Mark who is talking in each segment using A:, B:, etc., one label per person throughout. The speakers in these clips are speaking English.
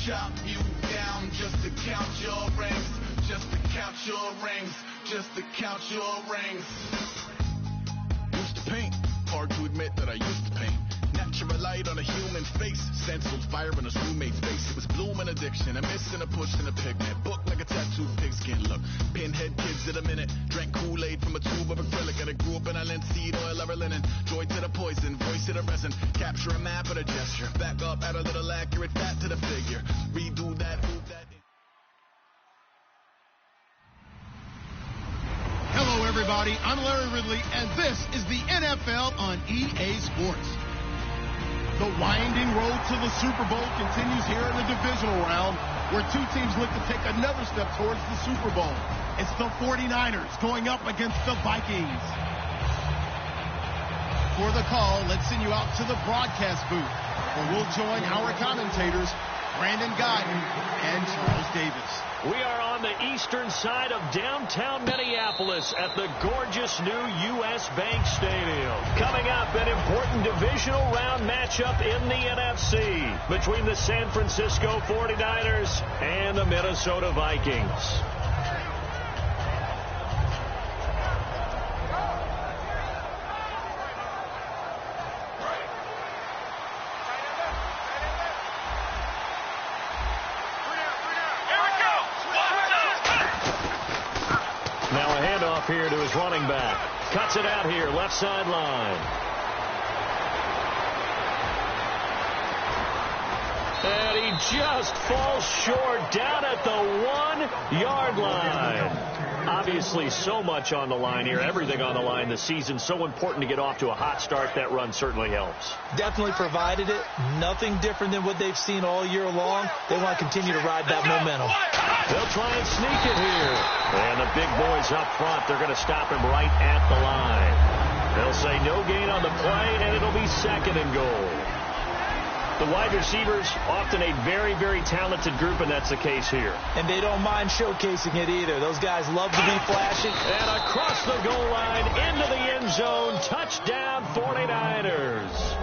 A: chop you down just to count your rings, just to count your rings, just to count your rings. Used to paint, hard to admit that I used to paint. Natural light on a human face, sensible fire on a roommate's face. It was bloom and addiction, a miss and a push and a pigment. Book like a tattooed pigskin look. Pinhead kids at a minute, drank Kool-Aid from a tube of acrylic, and I grew up in a linseed oil or a linen. Joy to the poison, voice to the resin. Capture a map and a gesture. Back up, add a little accurate fat to the figure. Redo that, move that.
B: Hello, everybody. I'm Larry Ridley, and this is the NFL on EA Sports. The winding road to the Super Bowl continues here in the divisional round, where two teams look to take another step towards the Super Bowl. It's the 49ers going up against the Vikings. For the call, let's send you out to the broadcast booth, where we'll join our commentators, Brandon Guyton and Charles Davis.
C: We are on the eastern side of downtown Minneapolis at the gorgeous new U.S. Bank Stadium. Coming up, an important divisional round matchup in the NFC between the San Francisco 49ers and the Minnesota Vikings. Here to his running back. Cuts it out here, left sideline. And he just falls short down at the 1-yard line. Obviously, so much on the line here, everything on the line this season. So important to get off to a hot start. That run certainly helps.
D: Definitely provided it. Nothing different than what they've seen all year long. They want to continue to ride that momentum.
C: They'll try and sneak it here. And the big boys up front, they're going to stop him right at the line. They'll say no gain on the play, and it'll be 2nd and goal. The wide receivers, often a very, very talented group, and that's the case here.
D: And they don't mind showcasing it either. Those guys love to be flashy.
C: And across the goal line, into the end zone, touchdown 49ers.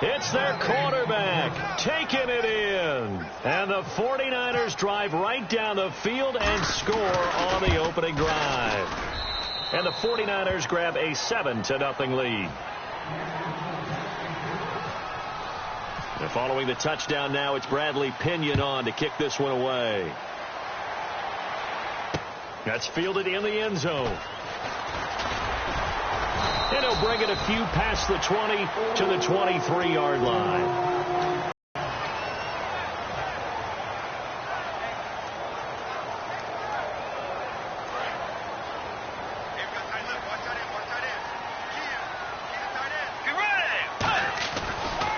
C: It's their quarterback taking it in. And the 49ers drive right down the field and score on the opening drive. And the 49ers grab a 7-0 lead. And following the touchdown now, it's Bradley Pinion on to kick this one away. That's fielded in the end zone. And he'll bring it a few past the 20 to the 23-yard line.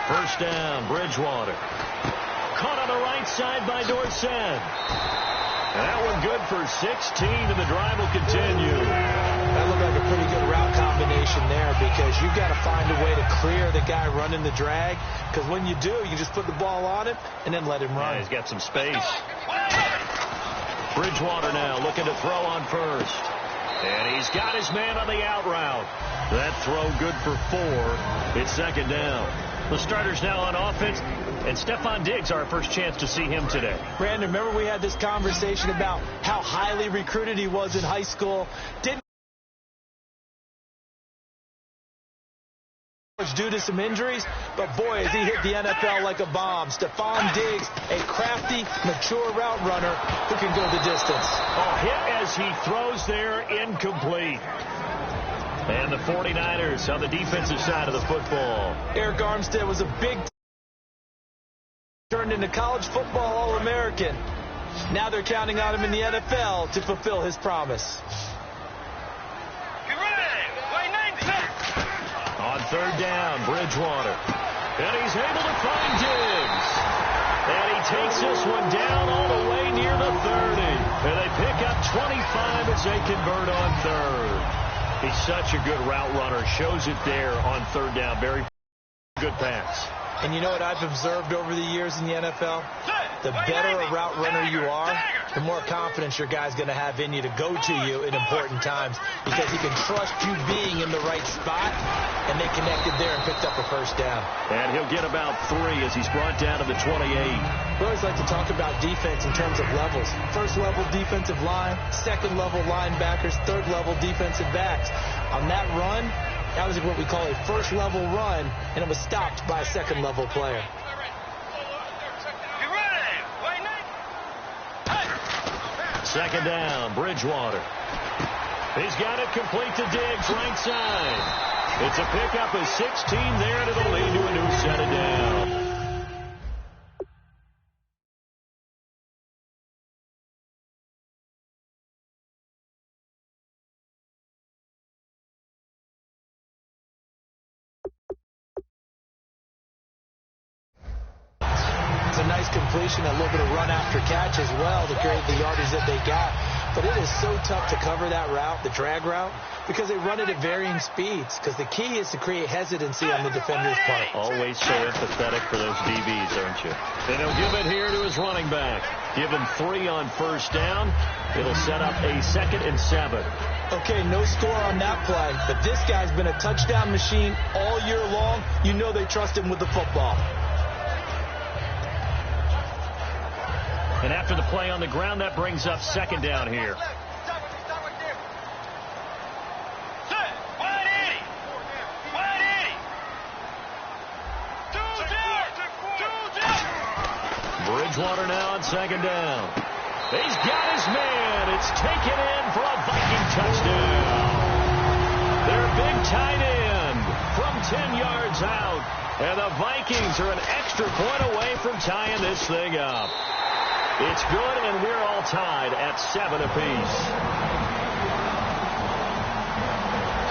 C: First down, Bridgewater. Caught on the right side by Dorsett. And that one good for 16, and the drive will continue.
D: That looked like a pretty good route combination there, because you've got to find a way to clear the guy running the drag, because when you do, you just put the ball on him and then let him run.
C: Yeah, he's got some space. Bridgewater now looking to throw on first. And he's got his man on the out route. That throw good for 4. It's 2nd down. The starters now on offense, and Stephon Diggs, our first chance to see him today.
D: Brandon, remember we had this conversation about how highly recruited he was in high school. Didn't due to some injuries, but boy, has he hit the NFL like a bomb. Stephon Diggs, a crafty, mature route runner who can go the distance.
C: Oh, hit as he throws there, incomplete. And the 49ers on the defensive side of the football.
D: Arik Armstead was a big turned into college football All-American. Now they're counting on him in the NFL to fulfill his promise.
C: On 3rd down, Bridgewater. And he's able to find Diggs. And he takes this one down all the way near the 30. And they pick up 25 as they convert on 3rd. He's such a good route runner. Shows it there on 3rd down. Very good pass.
D: And you know what I've observed over the years in the NFL? The better a route runner you are, the more confidence your guy's going to have in you to go to you in important times, because he can trust you being in the right spot, and they connected there and picked up a first down.
C: And he'll get about 3 as he's brought down to the 28.
D: We always like to talk about defense in terms of levels. First level defensive line, second level linebackers, third level defensive backs. On that run, that was what we call a first level run, and it was stopped by a second level player.
C: Second down, Bridgewater. He's got it complete to Diggs, right side. It's a pickup of 16 there, and it'll lead to a new set of down.
D: A nice completion, a little bit of run after catch as well to create the yardage that they got. But it is so tough to cover that route, the drag route, because they run it at varying speeds. Because the key is to create hesitancy on the defender's part.
C: Always so empathetic for those DBs, aren't you? And he'll give it here to his running back. Give him 3 on first down. It'll set up a 2nd and 7.
D: Okay, no score on that play, but this guy's been a touchdown machine all year long. You know they trust him with the football.
C: And after the play on the ground, that brings up 2nd down here. Bridgewater now on 2nd down. He's got his man. It's taken in for a Viking touchdown. Their big tight end from 10 yards out. And the Vikings are an extra point away from tying this thing up. It's good, and we're all tied at 7 apiece.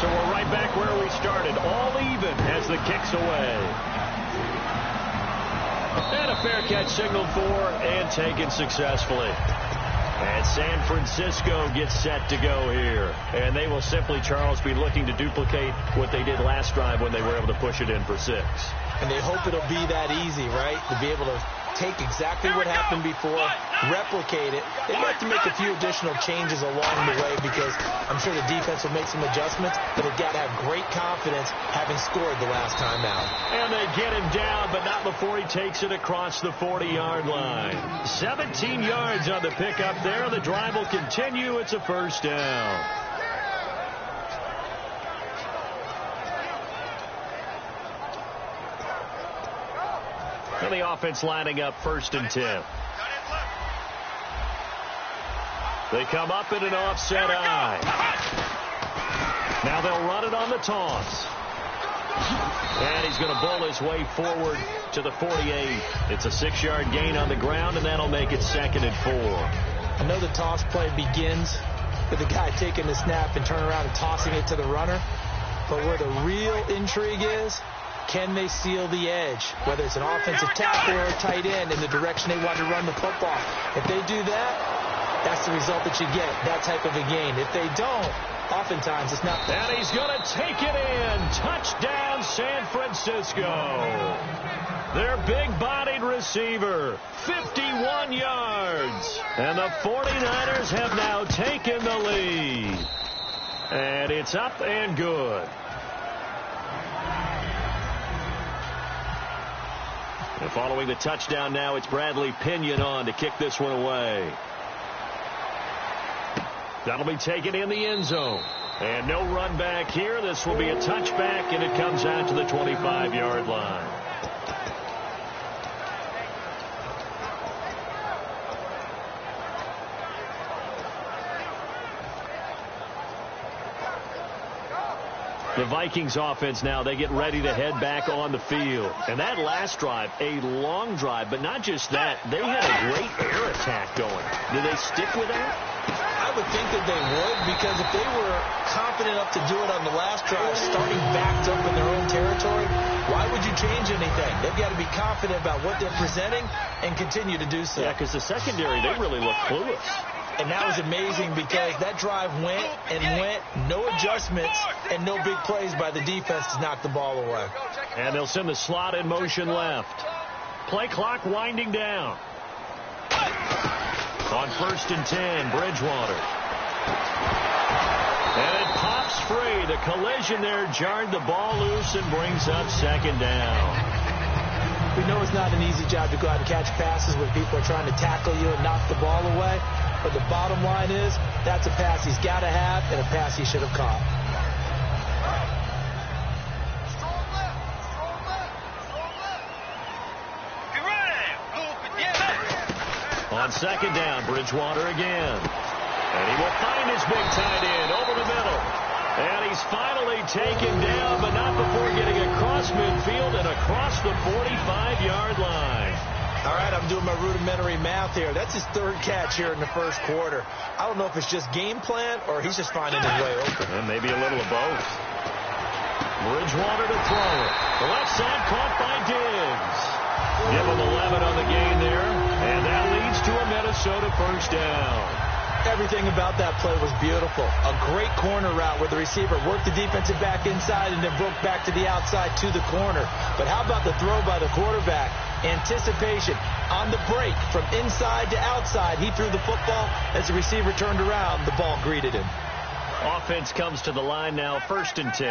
C: So we're right back where we started, all even as the kick's away. And a fair catch signaled for and taken successfully. And San Francisco gets set to go here. And they will simply, Charles, be looking to duplicate what they did last drive when they were able to push it in for 6.
D: And they hope it'll be that easy, right? To be able to take exactly what happened before, replicate it. They have to make a few additional changes along the way, because I'm sure the defense will make some adjustments, but they've got to have great confidence having scored the last time out.
C: And they get him down, but not before he takes it across the 40-yard line. 17 yards on the pickup there. The drive will continue. It's a first down. And the offense lining up 1st and 10. They come up in an offset eye. Now they'll run it on the toss. And he's going to bull his way forward to the 48. It's a 6-yard gain on the ground, and that'll make it 2nd and 4.
D: I know the toss play begins with the guy taking the snap and turning around and tossing it to the runner. But where the real intrigue is, can they seal the edge, whether it's an offensive tackle or a tight end, in the direction they want to run the football? If they do that, that's the result that you get, that type of a gain. If they don't, oftentimes it's not.
C: And he's going to take it in. Touchdown, San Francisco. Their big-bodied receiver, 51 yards. And the 49ers have now taken the lead. And it's up and good. And following the touchdown now, it's Bradley Pinion on to kick this one away. That'll be taken in the end zone. And no run back here. This will be a touchback, and it comes out to the 25-yard line. The Vikings offense now, they get ready to head back on the field. And that last drive, a long drive, but not just that. They had a great air attack going. Do they stick with that?
D: I would think that they would, because if they were confident enough to do it on the last drive, starting backed up in their own territory, why would you change anything? They've got to be confident about what they're presenting and continue to do so.
C: Yeah, because the secondary, they really look clueless.
D: And that was amazing, because that drive went and went, no adjustments and no big plays by the defense to knock the ball away.
C: And they'll send the slot in motion left. Play clock winding down. On 1st and 10, Bridgewater. And it pops free. The collision there jarred the ball loose and brings up 2nd down.
D: We know it's not an easy job to go out and catch passes when people are trying to tackle you and knock the ball away. But the bottom line is, that's a pass he's got to have and a pass he should have caught.
C: On 2nd down, Bridgewater again. And he will find his big tight end over the middle. And he's finally taken down, but not before getting across midfield and across the 45-yard line.
D: All right, I'm doing my rudimentary math here. That's his 3rd catch here in the 1st quarter. I don't know if it's just game plan or he's just finding his way open.
C: And maybe a little of both. Bridgewater to throw it. The left side caught by Diggs. Give him 11 on the gain there. And that leads to a Minnesota 1st down.
D: Everything about that play was beautiful. A great corner route where the receiver worked the defensive back inside and then broke back to the outside to the corner. But how about the throw by the quarterback? Anticipation on the break from inside to outside. He threw the football. As the receiver turned around, the ball greeted him.
C: Offense comes to the line now, 1st and 10.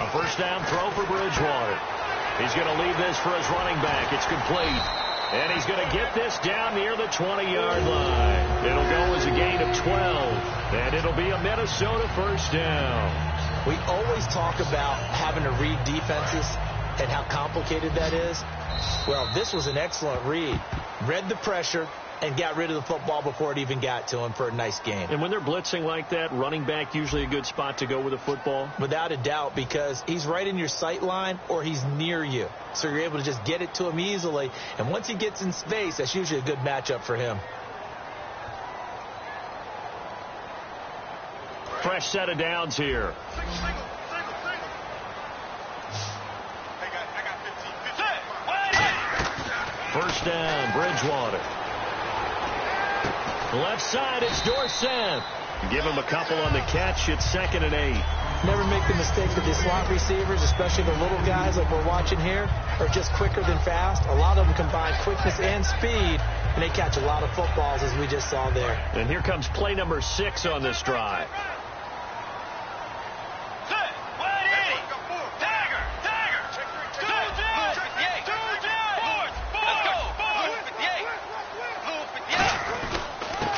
C: A 1st down throw for Bridgewater. He's going to leave this for his running back. It's complete. And he's going to get this down near the 20-yard line. It'll go as a gain of 12. And it'll be a Minnesota 1st down.
D: We always talk about having to read defenses and how complicated that is. Well, this was an excellent read. Read the pressure and got rid of the football before it even got to him for a nice gain.
C: And when they're blitzing like that, running back usually a good spot to go with the football?
D: Without a doubt, because he's right in your sight line or he's near you. So you're able to just get it to him easily. And once he gets in space, that's usually a good matchup for him.
C: Fresh set of downs here. First down, Bridgewater. Left side, it's Dorsett. Give him a couple on the catch. It's 2nd and 8.
D: Never make the mistake that the slot receivers, especially the little guys like we're watching here, are just quicker than fast. A lot of them combine quickness and speed, and they catch a lot of footballs, as we just saw there.
C: And here comes play number 6 on this drive.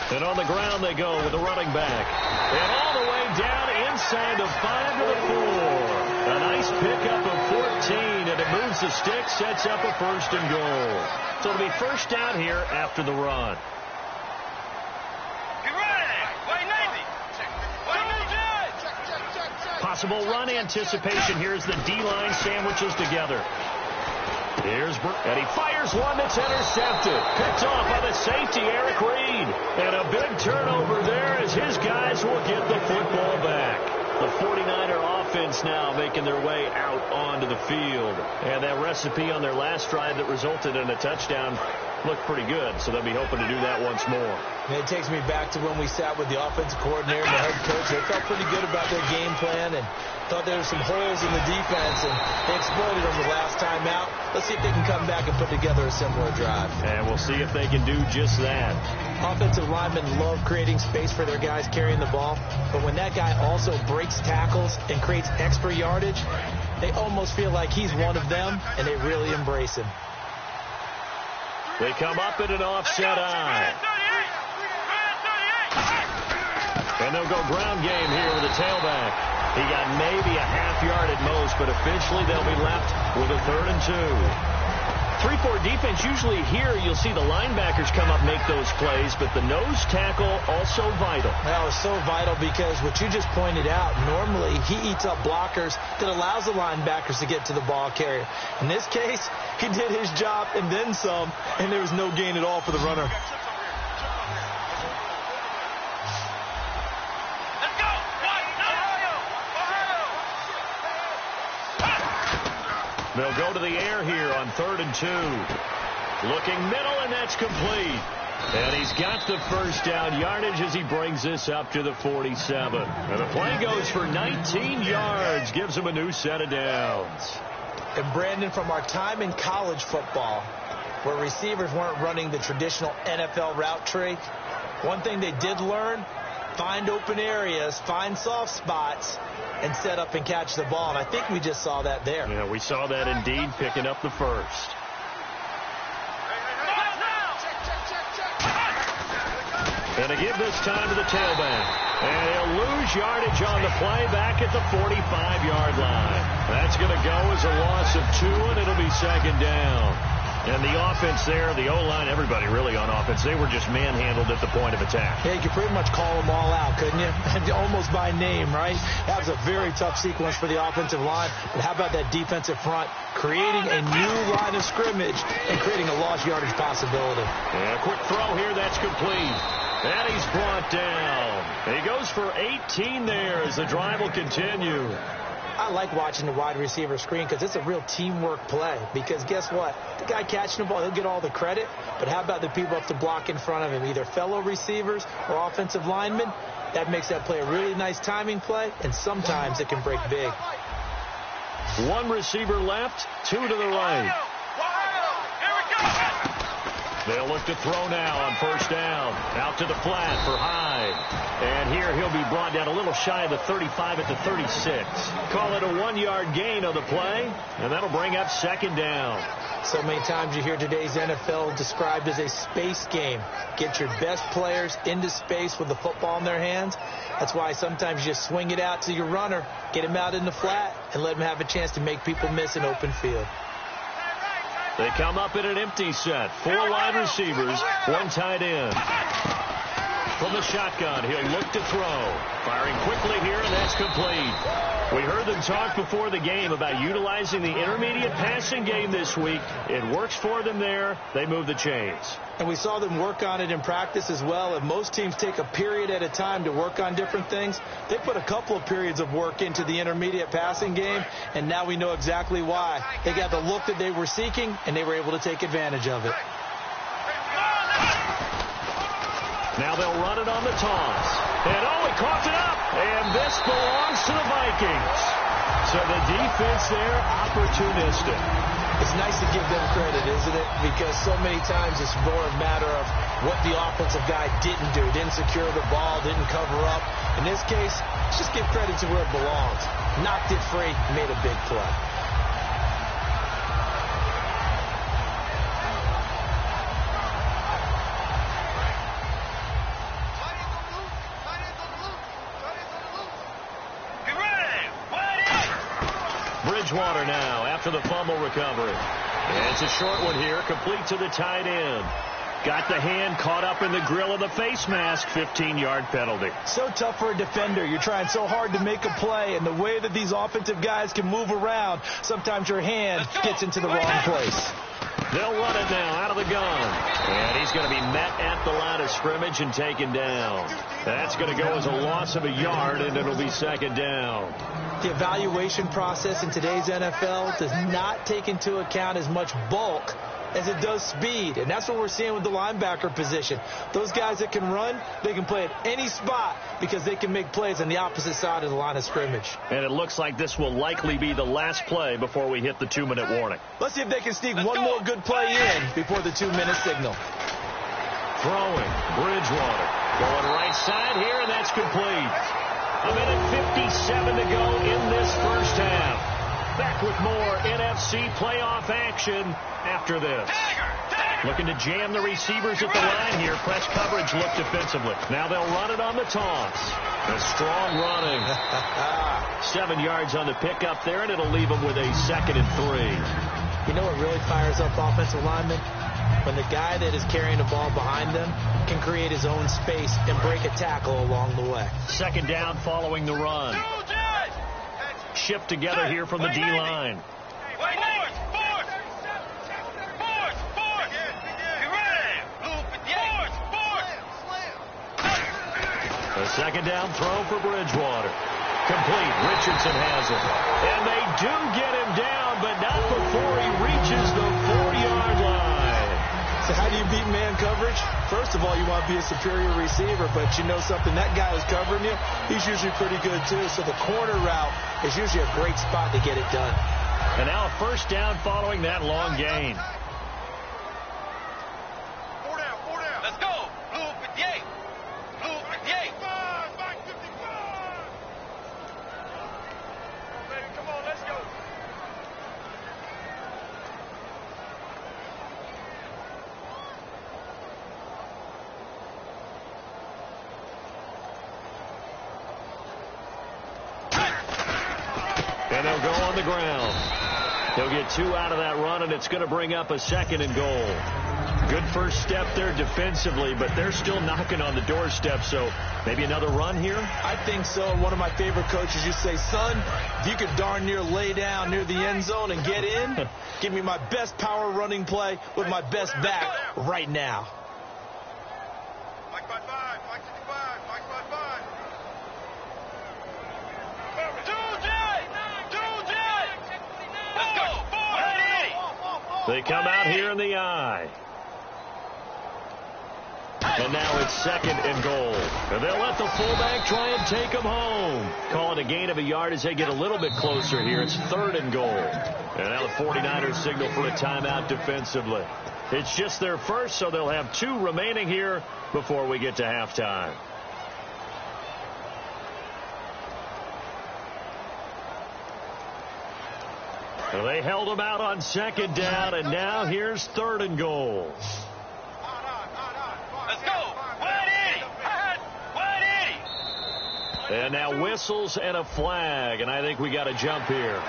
C: And on the ground they go with the running back. And all the way down inside the 5 to the 4. A nice pickup of 14, and it moves the stick, sets up a 1st and goal. So it'll be 1st down here after the run. Possible run anticipation here as the D-line sandwiches together. And he fires one that's intercepted. Picked off by the safety, Eric Reed. And a big turnover there as his guys will get the football back. The 49er offense now making their way out onto the field. And that recipe on their last drive that resulted in a touchdown looked pretty good, so they'll be hoping to do that once more.
D: And it takes me back to when we sat with the offensive coordinator and the head coach. They felt pretty good about their game plan and thought there were some holes in the defense, and they exploited them the last time out. Let's see if they can come back and put together a similar drive.
C: And we'll see if they can do just that.
D: Offensive linemen love creating space for their guys carrying the ball, but when that guy also breaks tackles and creates extra yardage, they almost feel like he's one of them, and they really embrace him.
C: They come up in an offset eye. And they'll go ground game here with a tailback. He got maybe a half yard at most, but officially they'll be left with a 3rd and 2. 3-4 defense, usually here you'll see the linebackers come up make those plays, but the nose tackle also vital.
D: Well, it's so vital because what you just pointed out, normally he eats up blockers that allows the linebackers to get to the ball carrier. In this case, he did his job and then some, and there was no gain at all for the runner.
C: They'll go to the air here on 3rd and 2. Looking middle, and that's complete. And he's got the 1st down yardage as he brings this up to the 47. And the play goes for 19 yards, gives him a new set of downs.
D: And Brandon, from our time in college football, where receivers weren't running the traditional NFL route tree, one thing they did learn, find open areas, find soft spots, and set up and catch the ball. And I think we just saw that there.
C: Yeah, we saw that indeed, picking up the first. And to give this time to the tailback. And he'll lose yardage on the play back at the 45-yard line. That's going to go as a loss of 2, and it'll be second down. And the offense there, the O-line, everybody really on offense, they were just manhandled at the point of attack.
D: Yeah, you could pretty much call them all out, couldn't you? Almost by name, right? That was a very tough sequence for the offensive line. But how about that defensive front creating a new line of scrimmage and creating a lost yardage possibility?
C: Yeah, quick throw here, that's complete. And he's brought down. He goes for 18 there as the drive will continue.
D: I like watching the wide receiver screen because it's a real teamwork play. Because guess what? The guy catching the ball, he'll get all the credit. But how about the people up the block in front of him, either fellow receivers or offensive linemen? That makes that play a really nice timing play, and sometimes it can break big.
C: 1 receiver left, 2 to the right. They'll look to throw now on first down. Out to the flat for Hyde. And here he'll be brought down a little shy of the 35 at the 36. Call it a 1-yard gain on the play, and that'll bring up second down.
D: So many times you hear today's NFL described as a space game. Get your best players into space with the football in their hands. That's why sometimes you just swing it out to your runner, get him out in the flat, and let him have a chance to make people miss an open field.
C: They come up in an empty set. 4 wide receivers, 1 tight end. From the shotgun, he'll look to throw. Firing quickly here, and that's complete. We heard them talk before the game about utilizing the intermediate passing game this week. It works for them there. They move the chains.
D: And we saw them work on it in practice as well. And most teams take a period at a time to work on different things. They put a couple of periods of work into the intermediate passing game, and now we know exactly why. They got the look that they were seeking, and they were able to take advantage of it.
C: Now they'll run it on the toss. And he coughed it up. And this belongs to the Vikings. So the defense there, opportunistic.
D: It's nice to give them credit, isn't it? Because so many times it's more a matter of what the offensive guy didn't do. Didn't secure the ball, didn't cover up. In this case, let's just give credit to where it belongs. Knocked it free, made a big play.
C: Bridgewater now after the fumble recovery. And it's a short one here, complete to the tight end. Got the hand caught up in the grill of the face mask, 15-yard penalty.
D: So tough for a defender. You're trying so hard to make a play, and the way that these offensive guys can move around, sometimes your hand gets into the wrong place.
C: They'll run it now out of the gun. And he's going to be met at the line of scrimmage and taken down. That's going to go as a loss of a yard, and it'll be second down.
D: The evaluation process in today's NFL does not take into account as much bulk as it does speed. And that's what we're seeing with the linebacker position. Those guys that can run, they can play at any spot because they can make plays on the opposite side of the line of scrimmage.
C: And it looks like this will likely be the last play before we hit the 2-minute warning.
D: Let's see if they can sneak one more good play in before the 2-minute signal.
C: Throwing, Bridgewater. Going right side here, and that's complete. A minute 57 to go in this first half. Back with more NFC playoff action after this. Looking to jam the receivers at the line here. Press coverage look defensively. Now they'll run it on the toss. A strong running. 7 yards on the pickup there, and it'll leave them with a 2nd and 3.
D: You know what really fires up offensive linemen? When the guy that is carrying the ball behind them can create his own space and break a tackle along the way.
C: Second down following the run. Shipped together here from the D-line. A second down throw for Bridgewater. Complete. Richardson has it. And they do get him down, but not before he reaches the 4-yard line.
D: So how do you beat man coverage? First of all, you want to be a superior receiver, but you know something, that guy who's covering you, he's usually pretty good too. So the corner route is usually a great spot to get it done.
C: And now a first down following that long gain.
E: Let's go. Blue 58. Blue 58. Come on, let's go.
C: And they'll go on the ground. They'll get 2 out of that run, and it's going to bring up a 2nd and goal. Good first step there defensively, but they're still knocking on the doorstep, so maybe another run here?
D: I think so. One of my favorite coaches used to say, son, if you could darn near lay down near the end zone and get in, give me my best power running play with my best back right now.
E: Mike 5-5, Mike 55, Mike 5-5. Let's go.
C: They come out here in the eye. And now it's 2nd and goal. And they'll let the fullback try and take them home. Call it a gain of a yard as they get a little bit closer here. It's 3rd and goal. And now the 49ers signal for a timeout defensively. It's just their first, so they'll have 2 remaining here before we get to halftime. Well, they held them out on 2nd down, and now here's 3rd and goal.
E: Let's go. 180.
C: And now whistles and a flag, and I think we got a jump here.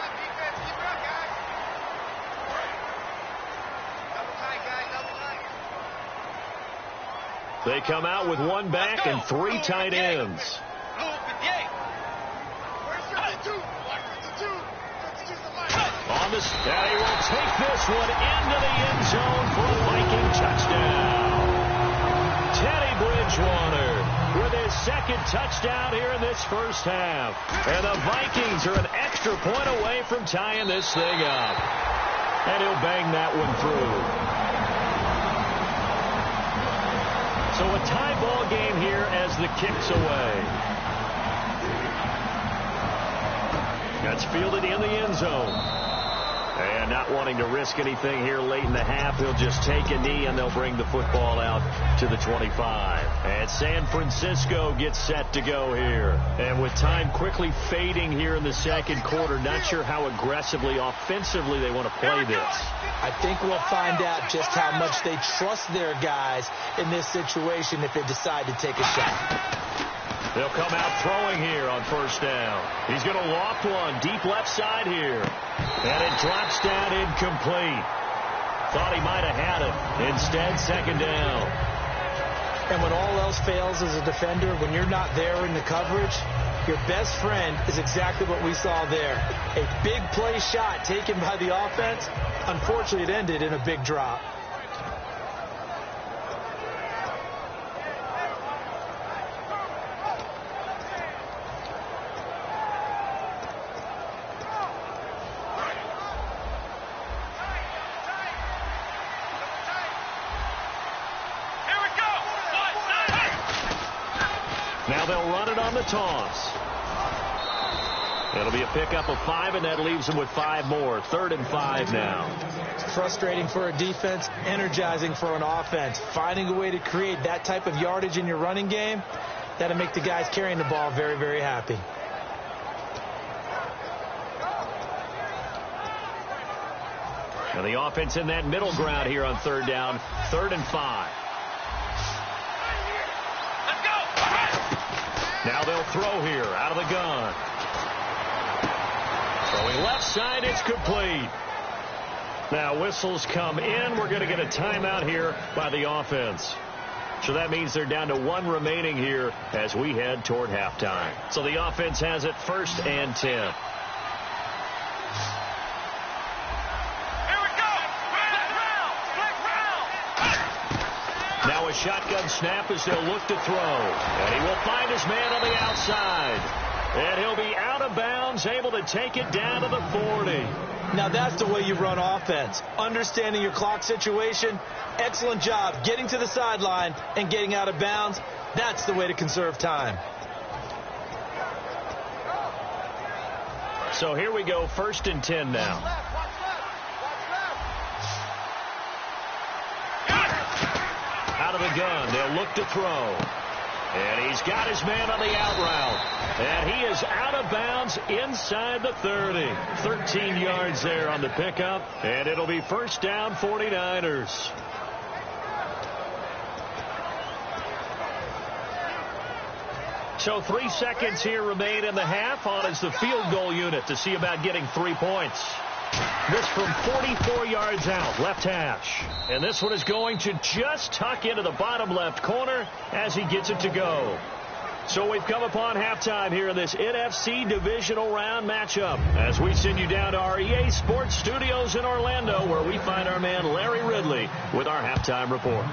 C: They come out with 1 back and 3 tight ends. On this, and he will take this one into the end zone for a Viking touchdown. Teddy Bridgewater with his 2nd touchdown here in this first half. And the Vikings are an extra point away from tying this thing up. And he'll bang that one through. So a tie ball game here as the kick's away. That's fielded in the end zone. And not wanting to risk anything here late in the half, he'll just take a knee and they'll bring the football out to the 25. And San Francisco gets set to go here. And with time quickly fading here in the 2nd quarter, not sure how aggressively, offensively they want to play this.
D: I think we'll find out just how much they trust their guys in this situation if they decide to take a shot.
C: They'll come out throwing here on 1st down. He's going to loft one deep left side here. And it drops down incomplete. Thought he might have had it. Instead, 2nd down.
D: And when all else fails as a defender, when you're not there in the coverage, your best friend is exactly what we saw there. A big play shot taken by the offense. Unfortunately, it ended in a big drop.
C: Now they'll run it on the toss. It'll be a pickup of 5, and that leaves them with 5 more. 3rd and 5 now.
D: It's frustrating for a defense, energizing for an offense. Finding a way to create that type of yardage in your running game, that'll make the guys carrying the ball very, very happy.
C: And the offense in that middle ground here on 3rd down. 3rd and 5. Now they'll throw here out of the gun. Throwing left side, it's complete. Now whistles come in. We're going to get a timeout here by the offense. So that means they're down to 1 remaining here as we head toward halftime. So the offense has it 1st and 10. Now a shotgun snap as they'll look to throw. And he will find his man on the outside. And he'll be out of bounds, able to take it down to the 40.
D: Now that's the way you run offense. Understanding your clock situation. Excellent job getting to the sideline and getting out of bounds. That's the way to conserve time.
C: So here we go, 1st and 10 now. of the gun. They'll look to throw. And he's got his man on the out route. And he is out of bounds inside the 30. 13 yards there on the pickup. And it'll be first down 49ers. So 3 seconds here remain in the half. On is the field goal unit to see about getting 3 points. This from 44 yards out, left hash. And this one is going to just tuck into the bottom left corner as he gets it to go. So we've come upon halftime here in this NFC divisional round matchup as we send you down to our EA Sports Studios in Orlando, where we find our man Larry Ridley with our halftime report.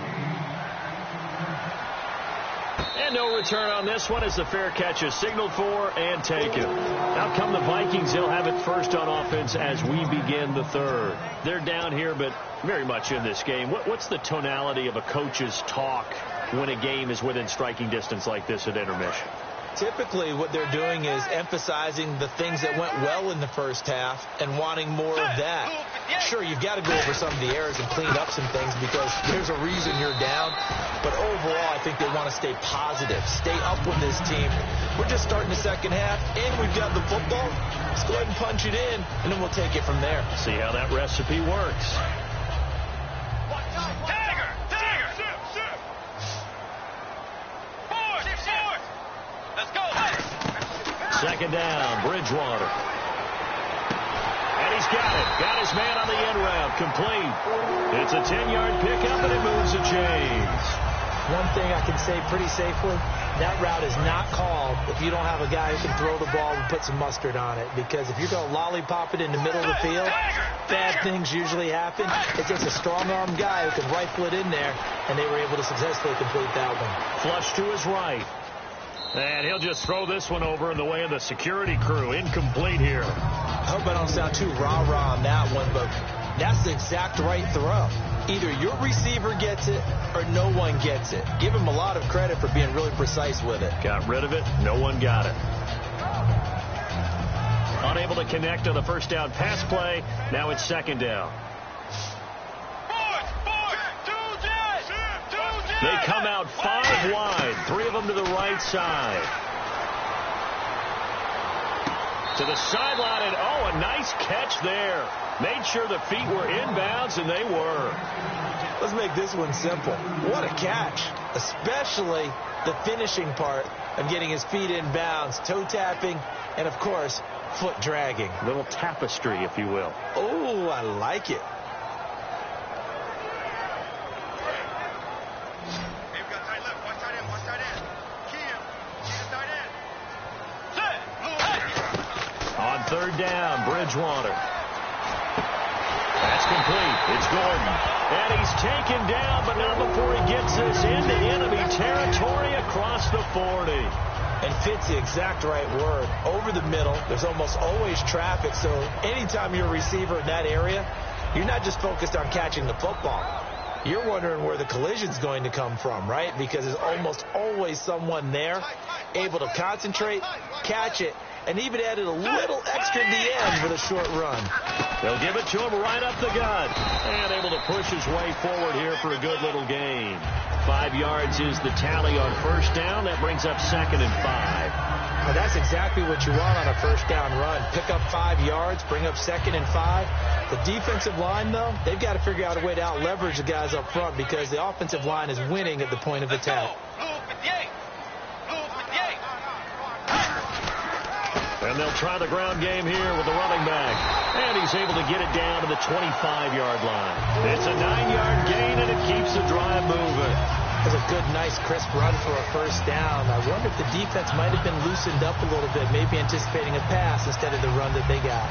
C: And no return on this one as the fair catch is signaled for and taken. Out come the Vikings. They'll have it first on offense as we begin the third. They're down here, but very much in this game. What's the tonality of a coach's talk when a game is within striking distance like this at intermission?
D: Typically, what they're doing is emphasizing the things that went well in the first half and wanting more of that. Sure, you've got to go over some of the errors and clean up some things because there's a reason you're down. But overall, I think they want to stay positive, stay up with this team. We're just starting the second half, and we've got the football. Let's go ahead and punch it in, and then we'll take it from there.
C: See how that recipe works. Second down, Bridgewater. And he's got it. Got his man on the end route. Complete. It's a 10-yard pickup, and it moves the chains.
D: One thing I can say pretty safely, that route is not called if you don't have a guy who can throw the ball and put some mustard on it. Because if you're going to lollipop it in the middle of the field, bad things usually happen. It's just a strong-arm guy who can rifle it in there, and they were able to successfully complete that one.
C: Flush to his right. And he'll just throw this one over in the way of the security crew. Incomplete here.
D: I hope I don't sound too rah-rah on that one, but that's the exact right throw. Either your receiver gets it or no one gets it. Give him a lot of credit for being really precise with it.
C: Got rid of it. No one got it. Unable to connect on the first down pass play. Now it's second down. They come out 5 wide. 3 of them to the right side. To the sideline, and oh, a nice catch there. Made sure the feet were inbounds, and they were.
D: Let's make this one simple. What a catch, especially the finishing part of getting his feet inbounds, toe tapping, and, of course, foot dragging.
C: A little tapestry, if you will.
D: Oh, I like it.
C: On third down, Bridgewater. That's complete. It's Gordon. And he's taken down, but not before he gets this into enemy territory across the 40.
D: And fits the exact right word. Over the middle, there's almost always traffic, so anytime you're a receiver in that area, you're not just focused on catching the football. You're wondering where the collision's going to come from, right? Because there's almost always someone there able to concentrate, catch it, and even added a little extra at the end with a short run.
C: They'll give it to him right up the gut. And able to push his way forward here for a good little gain. 5 yards is the tally on first down. That brings up second and 5.
D: Well, that's exactly what you want on a first down run. Pick up 5 yards, bring up second and 5. The defensive line, though, they've got to figure out a way to out-leverage the guys up front because the offensive line is winning at the point of attack.
C: And they'll try the ground game here with the running back. And he's able to get it down to the 25-yard line. It's a 9-yard gain, and it keeps the drive moving.
D: That's a good, nice, crisp run for a first down. I wonder if the defense might have been loosened up a little bit, maybe anticipating a pass instead of the run that they got.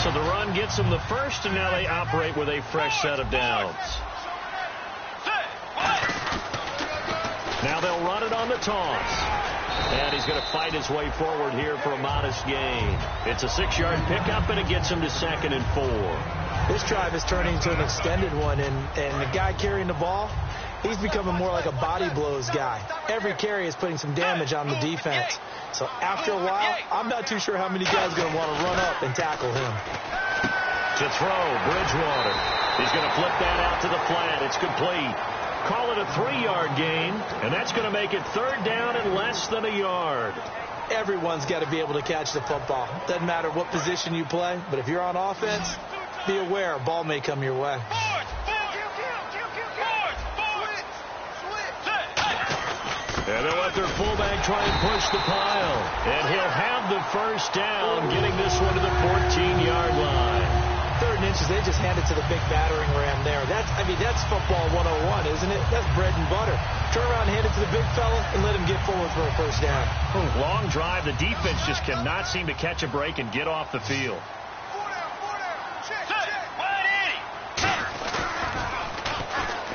C: So the run gets them the first, and now they operate with a fresh set of downs. Now they'll run it on the toss. And he's going to fight his way forward here for a modest gain. It's a 6-yard pickup, and it gets him to second and 4.
D: This drive is turning into an extended one, and the guy carrying the ball, he's becoming more like a body blows guy. Every carry is putting some damage on the defense. So after a while, I'm not too sure how many guys are going to want to run up and tackle him.
C: To throw, Bridgewater. He's going to flip that out to the flat. It's complete. Call it a 3-yard gain, and that's going to make it 3rd down and less than a yard.
D: Everyone's got to be able to catch the football. Doesn't matter what position you play, but if you're on offense, be aware a ball may come your way.
C: And they'll let their fullback try and push the pile. And he'll have the 1st down, getting this one to the 14-yard line.
D: 3rd and inches, they just hand it to the big battering ram there. That's football 101, isn't it? That's bread and butter. Turn around and hand it to the big fella and let him get forward for a 1st down.
C: Long drive. The defense just cannot seem to catch a break and get off the field.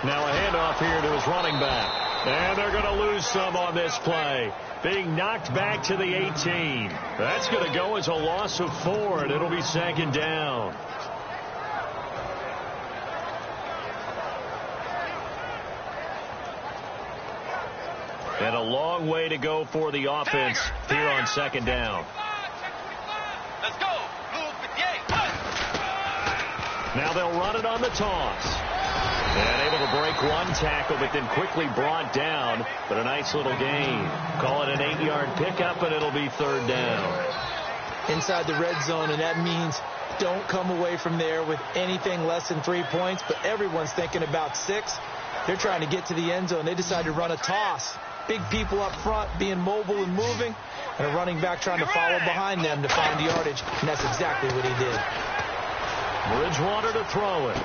C: Now a handoff here to his running back. And they're going to lose some on this play. Being knocked back to the 18. That's going to go as a loss of 4, and it'll be 2nd down. And a long way to go for the offense here on 2nd down.
E: Let's go.
C: Now they'll run it on the toss. And able to break one tackle, but then quickly brought down. But a nice little gain. Call it an 8-yard pickup, and it'll be 3rd down.
D: Inside the red zone, and that means don't come away from there with anything less than 3 points. But everyone's thinking about 6. They're trying to get to the end zone. They decide to run a toss. Big people up front being mobile and moving, and a running back trying to follow behind them to find yardage. And that's exactly what he did.
C: Bridgewater to throw it.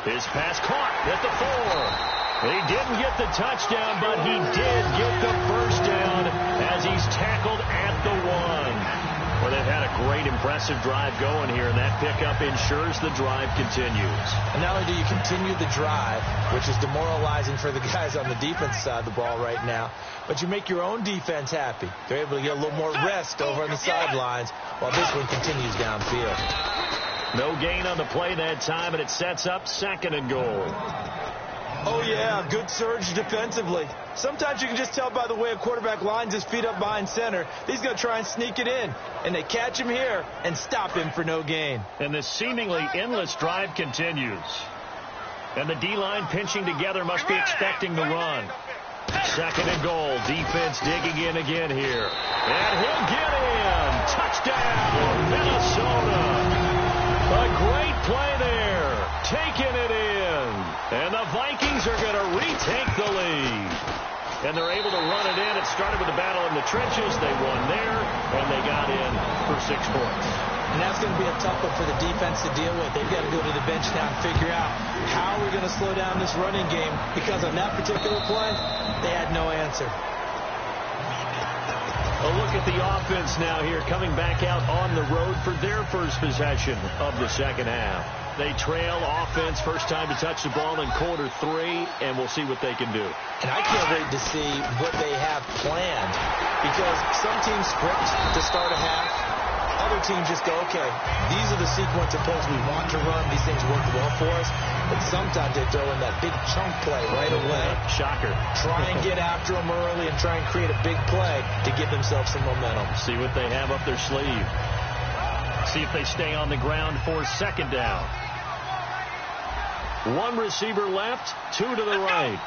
C: His pass caught at the 4. He didn't get the touchdown, but he did get the 1st down as he's tackled at the 1. Well, they've had a great, impressive drive going here, and that pickup ensures the drive continues.
D: And not only do you continue the drive, which is demoralizing for the guys on the defense side of the ball right now, but you make your own defense happy. They're able to get a little more rest over on the sidelines while this one continues downfield.
C: No gain on the play that time, and it sets up 2nd and goal.
D: Oh, yeah, good surge defensively. Sometimes you can just tell by the way a quarterback lines his feet up behind center. He's going to try and sneak it in, and they catch him here and stop him for no gain.
C: And this seemingly endless drive continues. And the D-line pinching together must be expecting the run. 2nd and goal. Defense digging in again here. And he'll get in. Touchdown, Minnesota. A great play there, taking it in. And the Vikings are going to retake the lead. And they're able to run it in. It started with a battle in the trenches. They won there, and they got in for 6 points.
D: And that's going to be a tough one for the defense to deal with. They've got to go to the bench now and figure out how we're going to slow down this running game, because on that particular play, they had no answer.
C: A look at the offense now here, coming back out on the road for their first possession of the 2nd half. They trail offense, first time to touch the ball in quarter 3, and we'll see what they can do.
D: And I can't wait to see what they have planned, because some teams script to start a half. Other teams just go, okay, these are the sequence of plays we want to run. These things work well for us. But sometimes they throw in that big chunk play right away.
C: Shocker.
D: Try and get after them early and try and create a big play to give themselves some momentum.
C: See what they have up their sleeve. See if they stay on the ground for 2nd down. 1 receiver left, 2 to the right.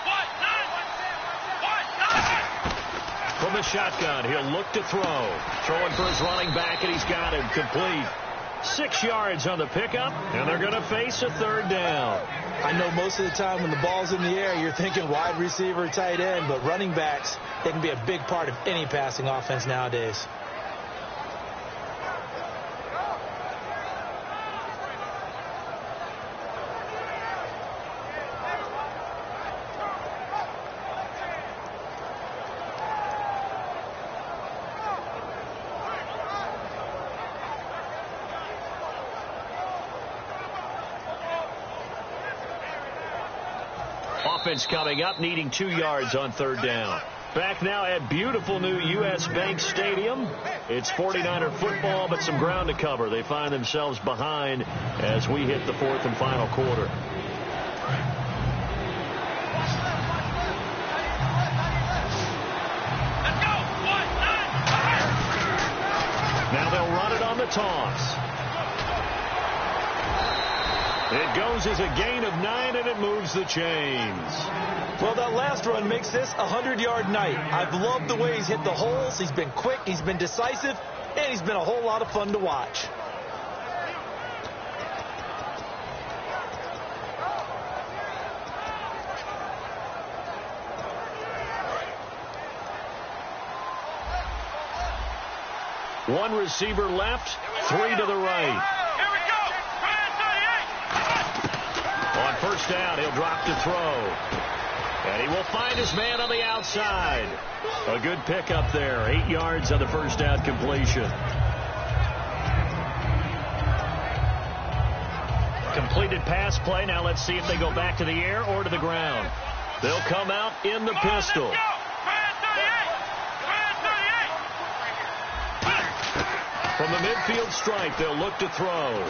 C: From the shotgun, he'll look to throw. Throwing for his running back, and he's got him complete. 6 yards on the pickup, and they're going to face a 3rd down.
D: I know most of the time when the ball's in the air, you're thinking wide receiver, tight end, but running backs, they can be a big part of any passing offense nowadays.
C: Offense coming up, needing 2 yards on 3rd down. Back now at beautiful new U.S. Bank Stadium. It's 49er football, but some ground to cover. They find themselves behind as we hit the 4th and final quarter. Now they'll run it on the toss. It goes as a gain of 9, and it moves the chains.
D: Well, that last run makes this a 100-yard night. I've loved the way he's hit the holes. He's been quick, he's been decisive, and he's been a whole lot of fun to watch.
C: One receiver left, 3 to the right.
E: Here we go.
C: On first down, he'll drop to throw. And he will find his man on the outside. A good pickup there. 8 yards on the first down completion. Completed pass play. Now let's see if they go back to the air or to the ground. They'll come out in the pistol. From the midfield stripe, they'll look to throw.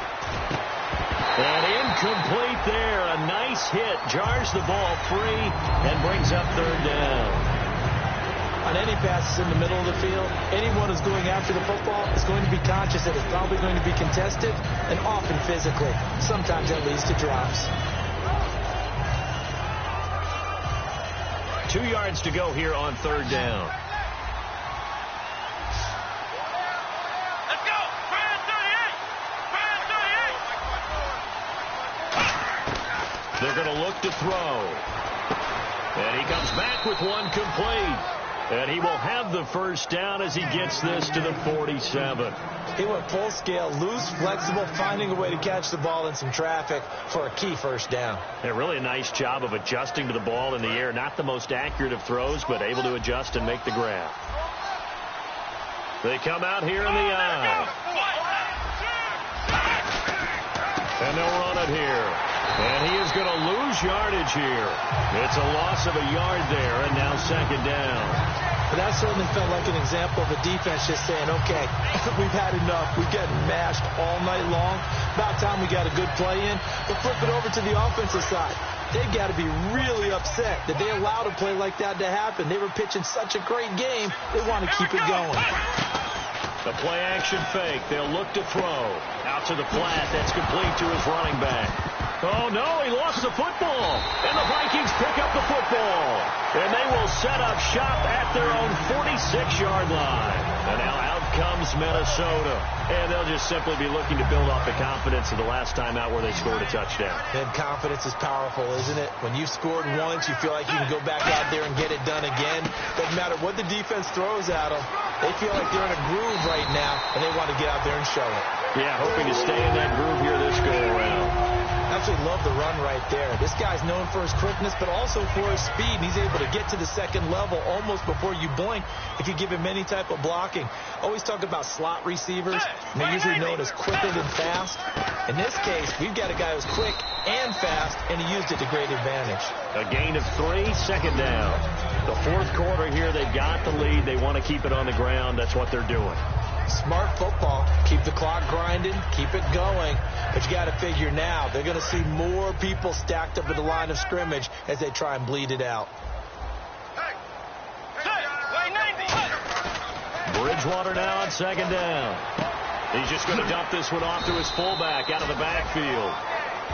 C: And incomplete there. A nice hit. Jars the ball free and brings up third down.
D: On any passes in the middle of the field, anyone who's going after the football is going to be conscious that it's probably going to be contested and often physically. Sometimes that leads to drops.
C: 2 yards to go here on third down. They're going to look to throw. And he comes back with one complete. And he will have the first down as he gets this to the 47.
D: He went full scale, loose, flexible, finding a way to catch the ball in some traffic for a key first down.
C: Yeah, really a nice job of adjusting to the ball in the air. Not the most accurate of throws, but able to adjust and make the grab. They come out here in the eye. And they'll run it here. And he is going to lose yardage here. It's a loss of a yard there, and now second down.
D: But that certainly felt like an example of a defense just saying, okay, we've had enough. We've gotten mashed all night long. About time we got a good play in. But flip it over to the offensive side. They've got to be really upset that they allowed a play like that to happen. They were pitching such a great game, they want to keep it going.
C: The play-action fake. They'll look to throw. Out to the flat. That's complete to his running back. Oh, no, he lost the football. And the Vikings pick up the football. And they will set up shop at their own 46-yard line. And now out comes Minnesota. And they'll just simply be looking to build off the confidence of the last time out where they scored a touchdown.
D: And confidence is powerful, isn't it? When you've scored once, you feel like you can go back out there and get it done again. Doesn't matter what the defense throws at them. They feel like they're in a groove right now, and they want to get out there and show it.
C: Yeah, hoping to stay in that groove here this go-around.
D: Absolutely love the run right there. This guy's known for his quickness, but also for his speed. He's able to get to the second level almost before you blink if you give him any type of blocking. Always talk about slot receivers, and they're usually known as quicker than fast. In this case, we've got a guy who's quick and fast, and he used it to great advantage.
C: A gain of 3, second down. The fourth quarter here, they've got the lead. They want to keep it on the ground. That's what they're doing.
D: Smart football. Keep the clock grinding. Keep it going. But you got to figure now, they're going to see more people stacked up at the line of scrimmage as they try and bleed it out.
C: Bridgewater now on second down. He's just going to dump this one off to his fullback out of the backfield.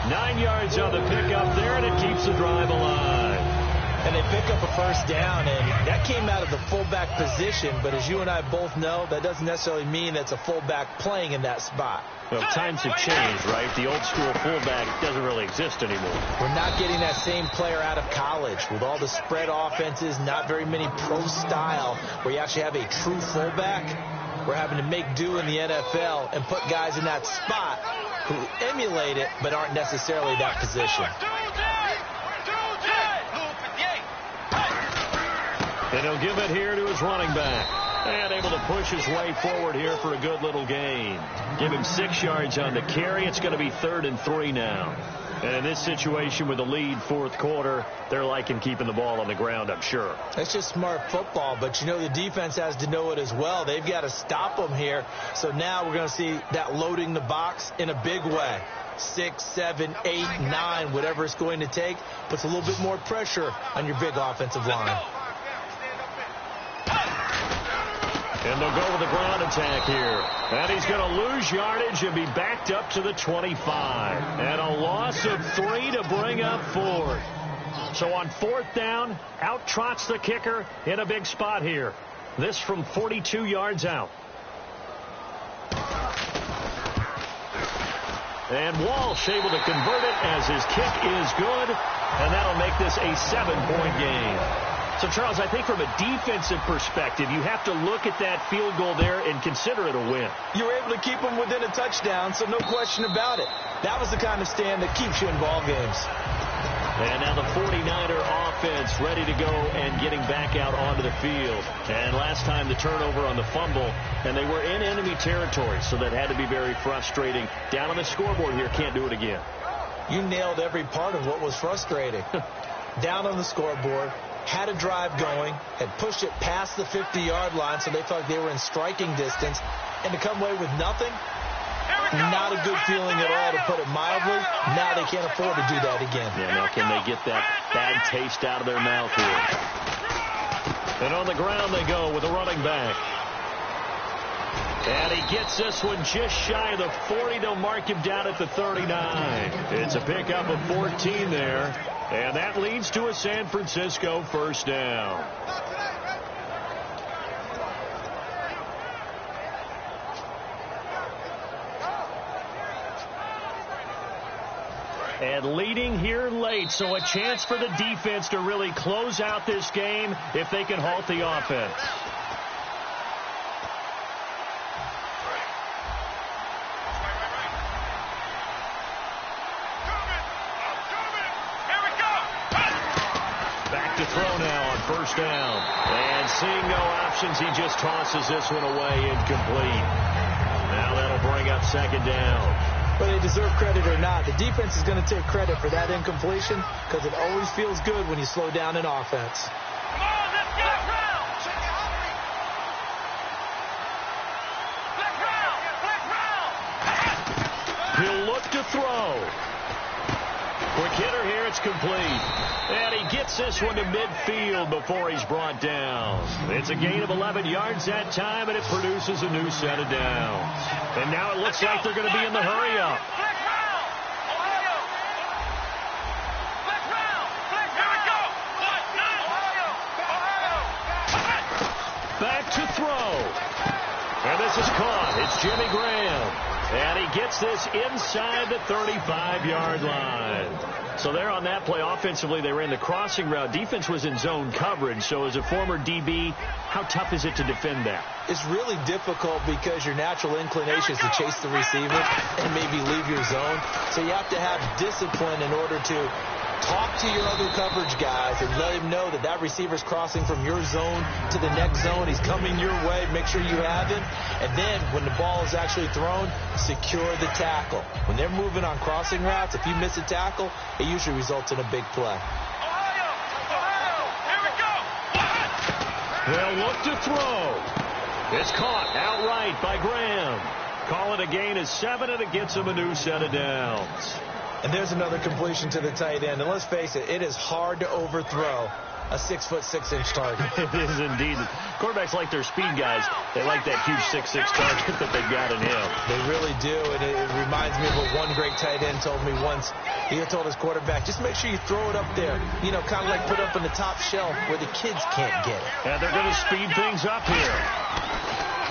C: 9 yards on the pickup there, and it keeps the drive alive.
D: And they pick up a first down, and that came out of the fullback position. But as you and I both know, that doesn't necessarily mean that's a fullback playing in that spot.
C: Well, times have changed, right? The old school fullback doesn't really exist anymore.
D: We're not getting that same player out of college with all the spread offenses, not very many pro style, where you actually have a true fullback. We're having to make do in the NFL and put guys in that spot who emulate it but aren't necessarily that position.
C: And he'll give it here to his running back. And able to push his way forward here for a good little gain. Give him 6 yards on the carry. It's going to be 3rd and 3 now. And in this situation with the lead fourth quarter, they're liking keeping the ball on the ground, I'm sure.
D: That's just smart football, but you know the defense has to know it as well. They've got to stop them here. So now we're going to see that loading the box in a big way. 6, 7, 8, 9, whatever it's going to take, puts a little bit more pressure on your big offensive line.
C: And they'll go with the ground attack here. And he's going to lose yardage and be backed up to the 25. And a loss of 3 to bring up 4. So on 4th down, out trots the kicker in a big spot here. This from 42 yards out. And Walsh able to convert it as his kick is good. And that'll make this a 7-point game. So, Charles, I think from a defensive perspective, you have to look at that field goal there and consider it a win.
D: You were able to keep them within a touchdown, so no question about it. That was the kind of stand that keeps you in ball games.
C: And now the 49er offense ready to go and getting back out onto the field. And last time the turnover on the fumble, and they were in enemy territory, so that had to be very frustrating. Down on the scoreboard here, can't do it again.
D: You nailed every part of what was frustrating. Down on the scoreboard, had a drive going, had pushed it past the 50-yard line, so they thought they were in striking distance, and to come away with nothing, not a good feeling at all, to put it mildly. Now they can't afford to do that again.
C: Yeah, now can they get that bad taste out of their mouth here? And on the ground they go with a running back. And he gets this one just shy of the 40. They'll mark him down at the 39. It's a pickup of 14 there. And that leads to a San Francisco first down. And leading here late, so a chance for the defense to really close out this game if they can halt the offense. Back to throw now on first down. And seeing no options, he just tosses this one away incomplete. Now that'll bring up second down.
D: Whether they deserve credit or not, the defense is going to take credit for that incompletion because it always feels good when you slow down in offense.
E: Come on, let's go!
C: He'll look to throw. Quick hitter here, it's complete. And he gets this one to midfield before he's brought down. It's a gain of 11 yards that time, and it produces a new set of downs. And now it looks like they're going to be in the hurry-up. Back to throw. And this is caught. It's Jimmy Graham. And he gets this inside the 35-yard line. So there on that play, offensively, they ran the crossing route. Defense was in zone coverage. So as a former DB, how tough is it to defend that?
D: It's really difficult because your natural inclination is to chase the receiver and maybe leave your zone. So you have to have discipline in order to talk to your other coverage guys and let him know that that receiver's crossing from your zone to the next zone. He's coming your way. Make sure you have him. And then when the ball is actually thrown, secure the tackle. When they're moving on crossing routes, if you miss a tackle, it usually results in a big play.
C: They'll look to throw. It's caught outright by Graham. Call it a gain of 7, and it gets him a new set of downs.
D: And there's another completion to the tight end. And let's face it, it is hard to overthrow a 6'6" target.
C: It is indeed. Quarterbacks like their speed guys. They like that huge 6'6" target that they've got in him.
D: They really do. And it reminds me of what one great tight end told me once. He had told his quarterback, just make sure you throw it up there. You know, kind of like put up on the top shelf where the kids can't get it.
C: And they're going to speed things up here.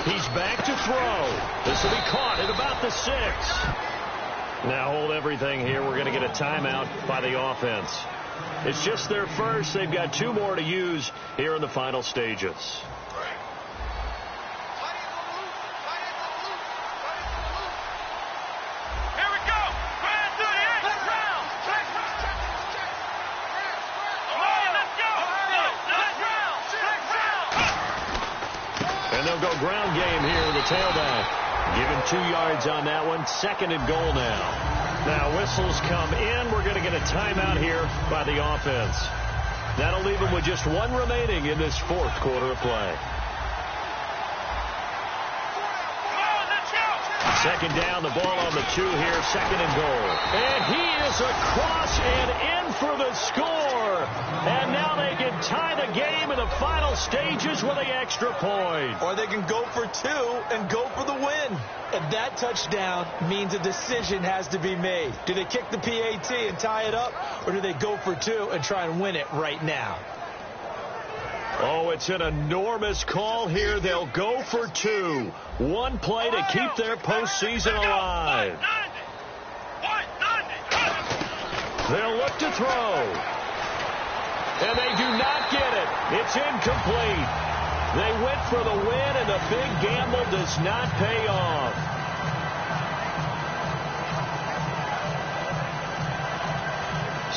C: He's back to throw. This will be caught at about the 6. Now hold everything here. We're going to get a timeout by the offense. It's just their first. They've got 2 more to use here in the final stages.
E: Here we go. Grand through the end. Let's round. Come on, let's go. Let's round.
C: And they'll go ground game here with the tailback. Give him 2 yards on that one. 2nd and goal now. Now whistles come in. We're going to get a timeout here by the offense. That'll leave them with just 1 remaining in this 4th quarter of play.
E: Come on, let's go.
C: Second down, the ball on the 2 here, second and goal. And he is across and in for the score. And now they can tie the game in the final stages with the extra point.
D: Or they can go for 2 and go for the win. And that touchdown means a decision has to be made. Do they kick the PAT and tie it up, or do they go for 2 and try and win it right now?
C: Oh, it's an enormous call here. They'll go for 2. One play to keep their postseason alive. They'll look to throw. And they do not get it. It's incomplete. They went for the win, and the big gamble does not pay off.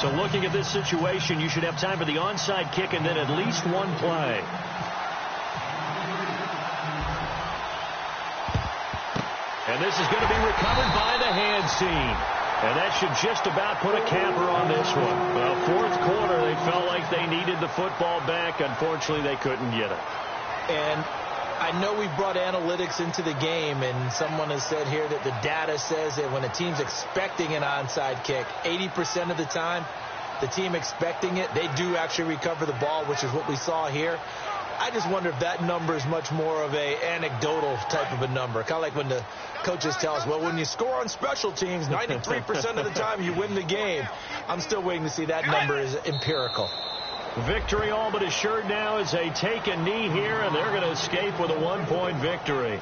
C: So looking at this situation, you should have time for the onside kick and then at least one play. And this is going to be recovered by the hands team. And that should just about put a capper on this one. Well, fourth quarter, they felt like they needed the football back. Unfortunately, they couldn't get it.
D: And I know we brought analytics into the game, and someone has said here that the data says that when a team's expecting an onside kick, 80% of the time, the team expecting it, they do actually recover the ball, which is what we saw here. I just wonder if that number is much more of a anecdotal type of a number. Kind of like when the coaches tell us, well, when you score on special teams, 93% of the time you win the game. I'm still waiting to see that number is empirical.
C: Victory all but assured now as they take a knee here, and they're going to escape with a 1-point victory.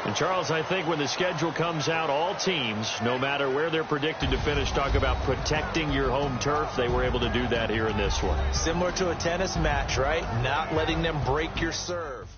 C: And, Charles, I think when the schedule comes out, all teams, no matter where they're predicted to finish, talk about protecting your home turf. They were able to do that here in this one.
D: Similar to a tennis match, right? Not letting them break your serve.